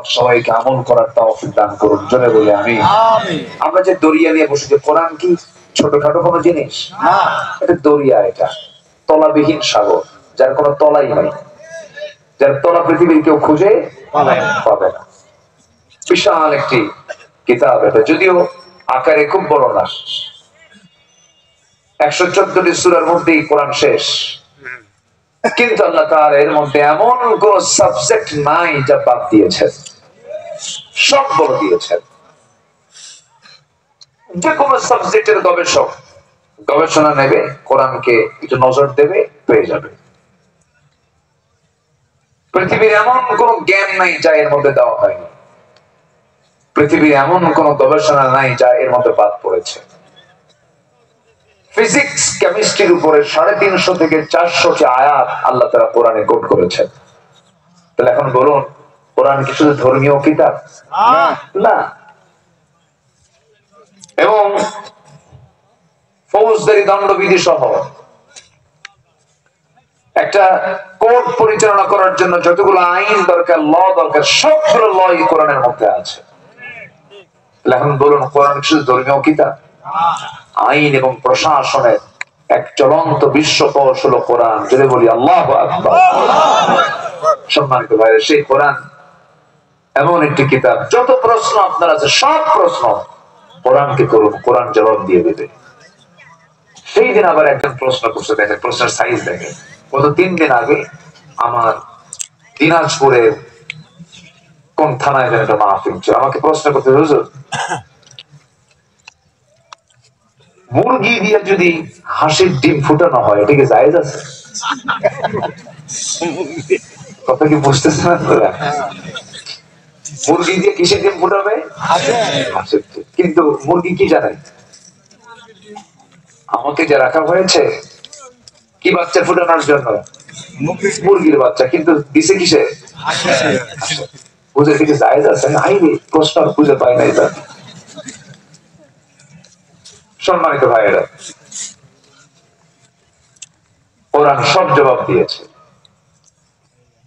পাক সবাইকে আমল করার তৌফিক দান করুন, জোরে বলে আমিন। আমরা যে দরিয়া নিয়ে বসে, যে কোরআন কি ছোটখাটো কোনো জিনিস? এটা দরিয়া, এটা তলাবিহীন সাগর, যার কোনো তলাই নাই, যার তলা পৃথিবীর কেউ খুঁজে পাবে না। বিশাল একটি কিতাব এটা, যদিও আকারে খুব বড় না। 114টি সূরার মধ্যেই কোরআন শেষ, কিন্তু আল্লাহ তাআলা এর মধ্যে এমন কোন সাবজেক্ট নাই যা বাদ দিয়েছেন, সব বলে দিয়েছেন। যে কোনো সাবজেক্টের গবেষক গবেষণা নেবে, কোরআনকে একটু নজর দেবে, পেয়ে যাবে। পৃথিবীর এমন কোন জ্ঞান নাই যা এর মধ্যে দেওয়া হয়নি, পৃথিবীর এমন কোন গবেষণা নাই যা এর মধ্যে বাদ পড়েছে। ফিজিক্স কেমিস্ট্রির উপরে 350 থেকে 400টি আয়াত আল্লাহ তাআলা কোরআনে কোট করেছেন। তাহলে এখন বলুন, কোরআন কি শুধু ধর্মীয় কিতাব? না। এবং ফৌজদারি দণ্ডবিধি সহ একটা কোর্ট পরিচালনা করার জন্য যতগুলো আইন দরকার, ল দরকার, সবগুলো ল এই কোরআনের মধ্যে আছে। তাহলে এখন বলুন, কোরআন শুধু ধর্মীয় কিতাব? আইন এবং প্রশাসনের এক চলন্ত বিশ্বকোষ হলো কোরআন, যদি বলি আল্লাহু আকবার। সম্মানিত ভাই, সেই কোরআন এমন একটি কিতাব, যত প্রশ্ন আপনার আছে সব প্রশ্ন কোরআনকে করুন, কোরআন জবাব দিয়ে দেবে। সেই দিন আবার একজন প্রশ্ন করছে, দেখেন প্রশ্নের সাইজ দেখেন। গত 3 দিন আগে আমার দিনাজপুরে কোন থানায় যেন একটা মাহফিল ছিল, আমাকে প্রশ্ন করতে, হুজুর মুরগি দিয়ে যদি হাঁসের ডিম ফুটানো হয়, এটা কি জায়েজ আছে? কথা কি বুঝতেছেন আপনারা? মুরগি দিয়ে কিসের ডিম ফুটাবে? হাঁসের ডিম। কিন্তু মুরগি কি জানে? আমাকে যে রাখা হয়েছে কি বাচ্চা ফুটানোর জন্য? মুরগির বাচ্চা, কিন্তু দিছে কিসে? বুঝে থেকে জায়েজ আছে? আইনি প্রশ্ন খুঁজে পায় নাই তার। সম্মানিত ভাইয়েরা, কোরআন সব জবাব দিয়েছে।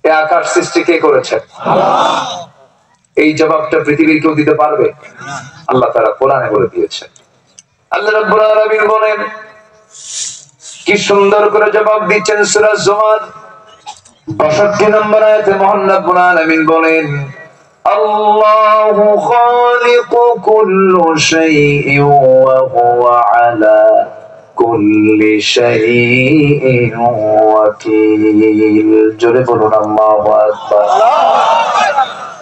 এই আকাশ সৃষ্টি কে করেছেন? এই জবাবটা পৃথিবীর কেউ দিতে পারবে? আল্লাহ তাআলা কোরআনে বলে দিয়েছেন। আল্লাহ রাব্বুল আলামিন বলেন, কি সুন্দর করে জবাব দিচ্ছেন সূরা জুমার ৬২ নম্বর আয়াতে মহান রাব্বুল আলামিন বলেন, আল্লাহু খালিকু কুল্লি শাইইন ওয়া হুয়া আলা কুল্লি শাইইন ওয়াকিল। জোরে বলুন আল্লাহু আকবার।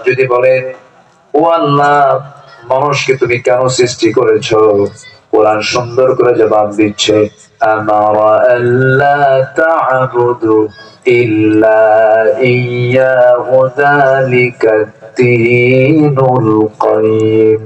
যদি বলেন, ও আল্লাহ, মানুষকে তুমি কেন সৃষ্টি করেছো? কোরআন সুন্দর করে জবাব দিচ্ছে, আমারা আল্লা তা'বুদু ইল্লা ইয়্যাহু যালিকা দ্বীনুল কাইয়্যিম।